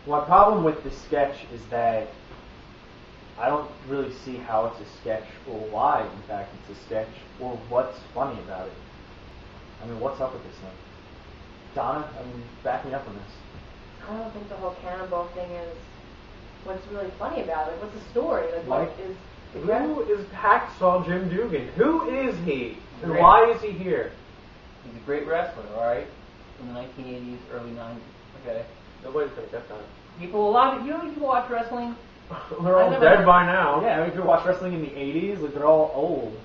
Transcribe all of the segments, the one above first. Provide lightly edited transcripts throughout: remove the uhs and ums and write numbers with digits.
My problem with the sketch is that I don't really see how it's a sketch, or why, in fact, it's a sketch, or what's funny about it. I mean, what's up with this thing? Donna, I mean, back me up on this. I don't think the whole Cannonball thing is what's really funny about it. What's the story? Like, Mike? what is... Who is Hacksaw Jim Dugan? Who is he? And why is he here? He's a great wrestler, alright? From the 1980s, early 90s. Okay. Nobody's gonna get that. People, a lot of, you know when people watch wrestling? They're all dead by now. Yeah, I mean, if you watch wrestling in the 80s, like, they're all old.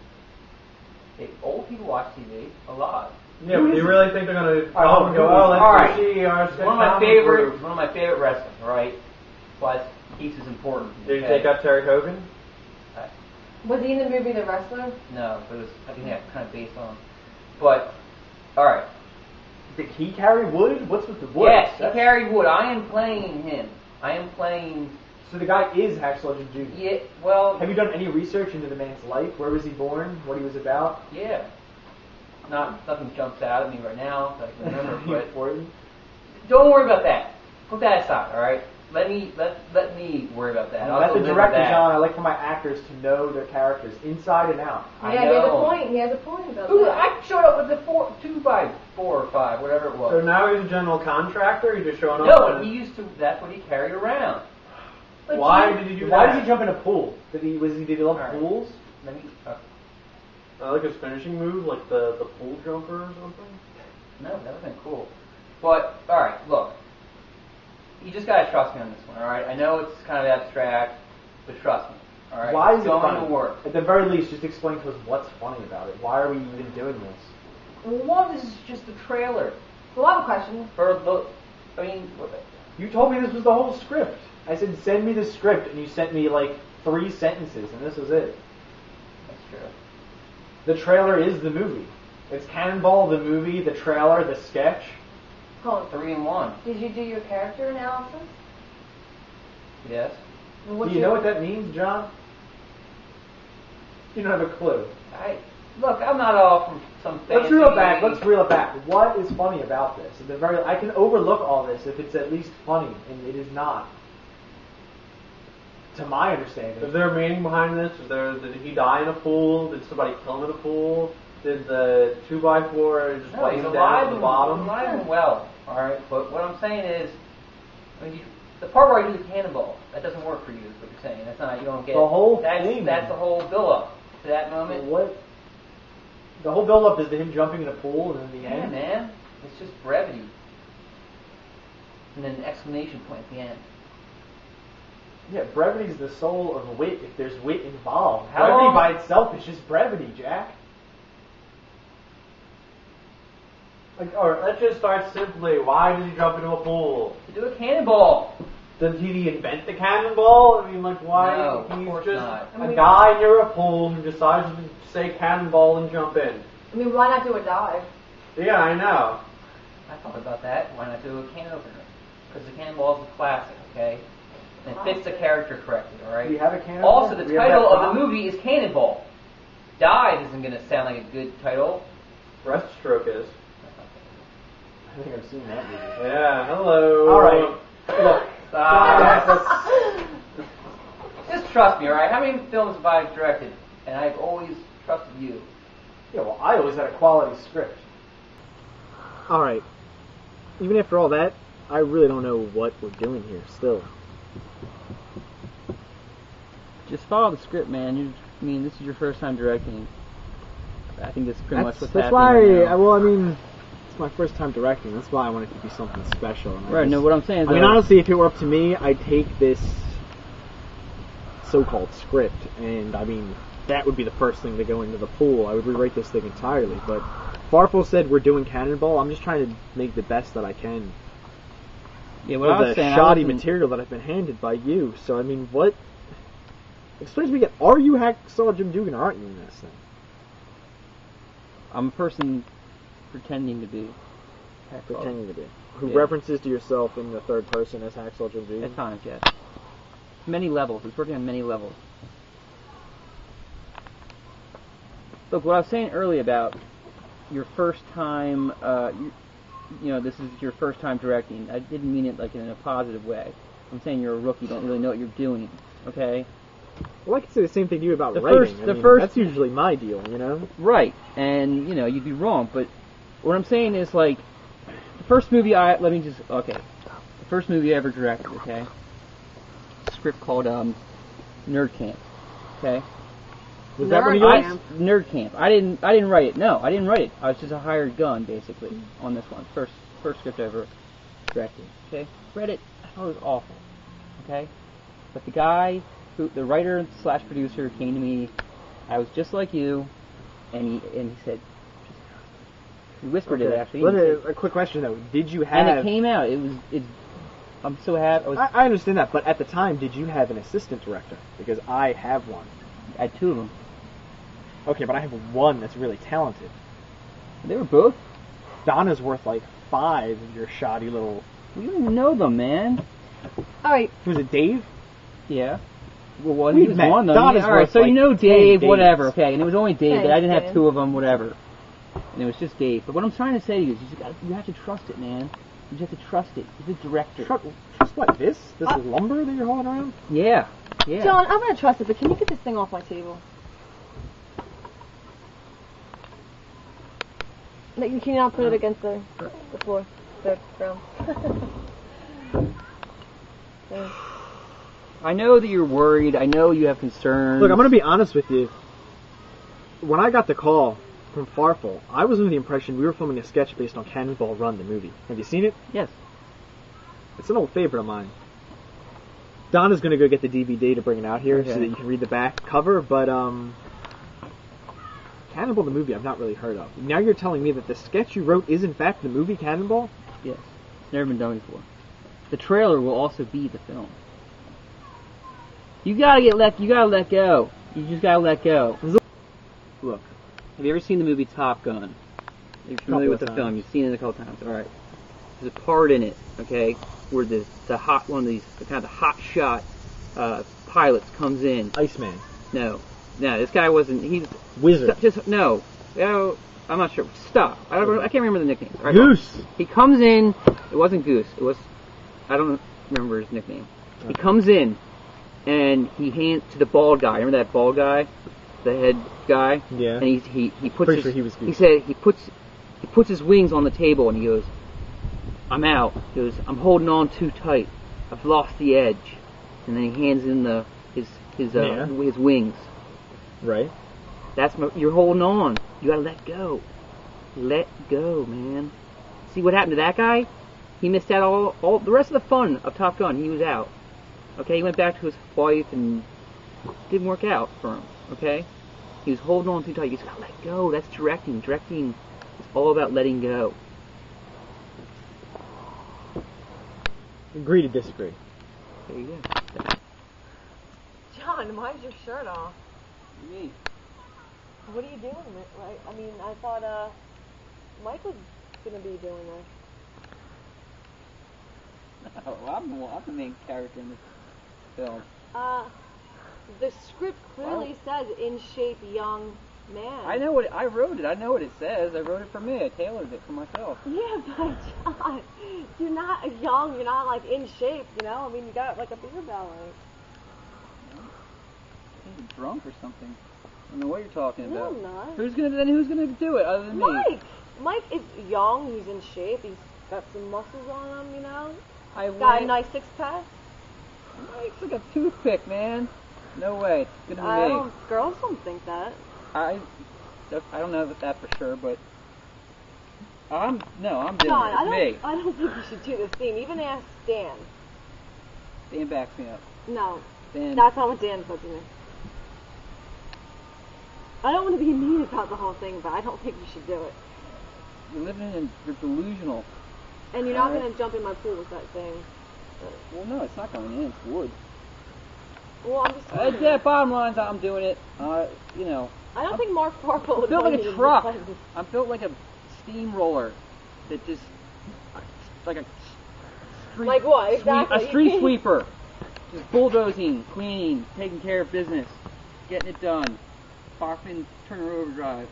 Old people watch TV a lot. Yeah, but do you really think they're gonna let's let's see our One of my favorite wrestlers, alright? But he's as important. Did you take out Terry Hogan? Was he in the movie The Wrestler? No, but it was, I think that's kind of based on. But, alright. Did he carry wood? What's with the wood? Yes, he carried wood. I am playing him. I am playing... So the guy is Hacksaw Jim Dugan? Yeah, well... Have you done any research into the man's life? Where was he born? What he was about? Yeah. Nothing jumps out at me right now that I can remember, but... Don't worry about that. Put that aside, alright? Let me worry about that. Let the director, John. I like for my actors to know their characters inside and out. Yeah, he has a point. He has a point about that. I showed up with the 2x4 or 5, whatever it was. So now he's a general contractor. He's just showing up. No, he used to. That's what he carried around. But why did he do that? Why did he jump in a pool? Did he love pools? Let me. Like his finishing move, like the pool jumper or something. No, that would have been cool. But all right, look. You just gotta trust me on this one, all right? I know it's kind of abstract, but trust me, all right? Why is it going funny? to work? At the very least, just explain to us what's funny about it. Why are we even doing this? Well, one, this is just the trailer. Well, I have a question. You told me this was the whole script. I said, send me the script, and you sent me like 3 sentences, and this was it. That's true. The trailer is the movie. It's Cannonball, the movie, the trailer, the sketch. Hold on. 3 in 1. Did you do your character analysis? Yes. Do you know what that means, John? You don't have a clue. Look, I'm not all from some fancy... Let's reel it back. What is funny about this? I can overlook all this if it's at least funny, and it is not. To my understanding. Is there a meaning behind this? Did he die in a pool? Did somebody kill him in a pool? Did the 2x4 just lay him down at the bottom? He's alive and well, alright? But what I'm saying is, the part where I do the Cannonball, that doesn't work for you, is what you're saying. That's not, you don't get... The whole thing. That's the whole build-up to that moment. What? The whole build-up is to him jumping in a pool, and then the end? Yeah, man. It's just brevity. And then an exclamation point at the end. Yeah, brevity is the soul of wit if there's wit involved. How brevity long? by itself is just brevity, Jack. Alright, let's just start simply. Why did he jump into a pool? To do a cannonball. Did he invent the cannonball? I mean, like, why? No, of He's course just not. a guy near a pool who decides to say cannonball and jump in. I mean, why not do a dive? Yeah, I know. I thought about that. Why not do a can opener? Because the Cannonball is a classic, okay? And it fits the character correctly, alright? Do you have a Cannonball? Also, the title of the movie is Cannonball. Dive isn't going to sound like a good title. Breaststroke is. I think I've seen that movie. Yeah, hello. Alright. Look. Just trust me, alright? How many films have I directed? And I've always trusted you. Yeah, well, I always had a quality script. Alright. Even after all that, I really don't know what we're doing here still. Just follow the script, man. This is your first time directing. I think that's pretty much what's happening. That's why, right now. well, I mean, it's my first time directing. That's why I want it to be something special. Right, no, what I'm saying is... I mean, honestly, if it were up to me, I'd take this so-called script, and, I mean, that would be the first thing to go into the pool. I would rewrite this thing entirely, but Farful said we're doing Cannonball. I'm just trying to make the best that I can. Yeah, what I was the saying, shoddy material that I've been handed by you. So, I mean, what... Explain to me again, are you Hacksaw Jim Dugan or aren't you in this thing? I'm a person pretending to be. Pretending to be. Who references to yourself in the third person as Hacksaw Jim Dugan? At times, yes. Many levels. It's working on many levels. Look, what I was saying earlier about your first time, this is your first time directing. I didn't mean it like in a positive way. I'm saying you're a rookie, don't really know what you're doing. Okay. Well, I could say the same thing to you about The writing. first- that's usually my deal, you know? Right, and you'd be wrong, but what I'm saying is like the first movie the first movie I ever directed, okay? A script called Nerd Camp, okay? Was that one of yours? Nerd Camp. I didn't write it. No, I didn't write it. I was just a hired gun basically on this one. First script I ever directed. Okay, read it. I thought it was awful. Okay, but the writer / producer came to me. I was just like you, and he said, he whispered it actually. A quick question though: did you have? And it came out. I'm so happy. I understand that, but at the time, did you have an assistant director? Because I have one. I had 2 of them. Okay, but I have one that's really talented. They were both. Donna's worth like 5 of your shoddy little. We don't even know them, man. All right. Was it Dave? Yeah. Well, We've he was met. one of them. Donna's Yeah, all right, worth, so like, you know 10 Dave, days. whatever, okay, and it was only Dave, but I didn't have Thanks, 2 of them, whatever. And it was just Dave. But what I'm trying to say to you is you have to trust it, man. You just have to trust it. He's a director. Trust what? This is lumber that you're holding around? Yeah. John, I'm gonna trust it, but can you get this thing off my table? Like, can you not put it against the floor, the ground? Thanks. I know that you're worried. I know you have concerns. Look, I'm going to be honest with you. When I got the call from Farful, I was under the impression we were filming a sketch based on Cannonball Run, the movie. Have you seen it? Yes. It's an old favorite of mine. Donna's going to go get the DVD to bring it out here so that you can read the back cover, but Cannonball the movie I've not really heard of. Now you're telling me that the sketch you wrote is in fact the movie Cannonball? Yes. It's never been done before. The trailer will also be the film. You gotta let go. You just gotta let go. Look, have you ever seen the movie Top Gun? You're familiar with the film. You've seen it a couple times. All right. There's a part in it, okay, where the hot one of these kind of the hot shot pilots comes in. Iceman. No, this guy wasn't. He's Wizard. No, I'm not sure. Stop. I can't remember the nickname. Right, Goose. He comes in. It wasn't Goose. It was. I don't remember his nickname. Okay. He comes in, and he hands to the bald guy. Remember that bald guy, the head guy? Yeah. And he puts. Pretty sure he was Goose. He said he puts his wings on the table, and he goes, "I'm out." He goes, "I'm holding on too tight. I've lost the edge." And then he hands in his wings. Right. You're holding on. You gotta let go. Let go, man. See what happened to that guy? He missed out all the rest of the fun of Top Gun. He was out. Okay, he went back to his wife and it didn't work out for him. Okay, he was holding on too tight. You just gotta let go. That's directing. Directing is all about letting go. Agree to disagree. There you go. John, why's your shirt off? What do you mean? What are you doing? Right? I mean, I thought Mike was gonna be doing this. Oh, I'm the main character in this film. The script clearly says in shape young man. I know what I wrote it. I know what it says. I wrote it for me. I tailored it for myself. Yeah, but John, you're not young. You're not like in shape. You know. I mean, you got like a beer belly. You're drunk or something. I don't know what you're talking No, about. I'm not. Who's gonna do it other than me? Mike. Mike is young. He's in shape. He's got some muscles on him. You know. Got a nice 6-pack. Mike's like a toothpick, man. No way. It's gonna be me. Girls don't think that. I don't know that for sure, but I'm doing John, it. It's me. I don't think you should do this scene. Even ask Dan. Dan backs me up. No. Dan. That's not what Dan said to me. I don't want to be mean about the whole thing, but I don't think you should do it. You're delusional. And you're not going to jump in my pool with that thing. Well, no, it's not going in. It's wood. Well, I'm just Yeah, bottom line's I'm doing it. You know. I don't think Marc Farful would built want like you a to truck. do this. I'm built like a steamroller that just like a street. Like what, exactly? A street sweeper, just bulldozing, cleaning, taking care of business, getting it done. Parking, turn her overdrive.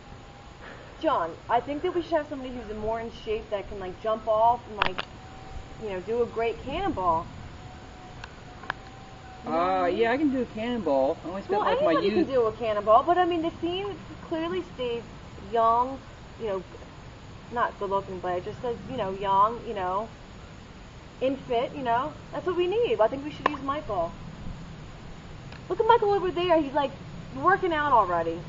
John, I think that we should have somebody who's more in shape that can like jump off and like, you know, do a great cannonball. Yeah, I can do a cannonball. I only spent Well, like my anybody youth. can do a cannonball, but I mean, the scene clearly states young, you know, not good looking, but it just says, you know, young, you know, in fit, you know. That's what we need. I think we should use Michael. Look at Michael over there. He's like working out already.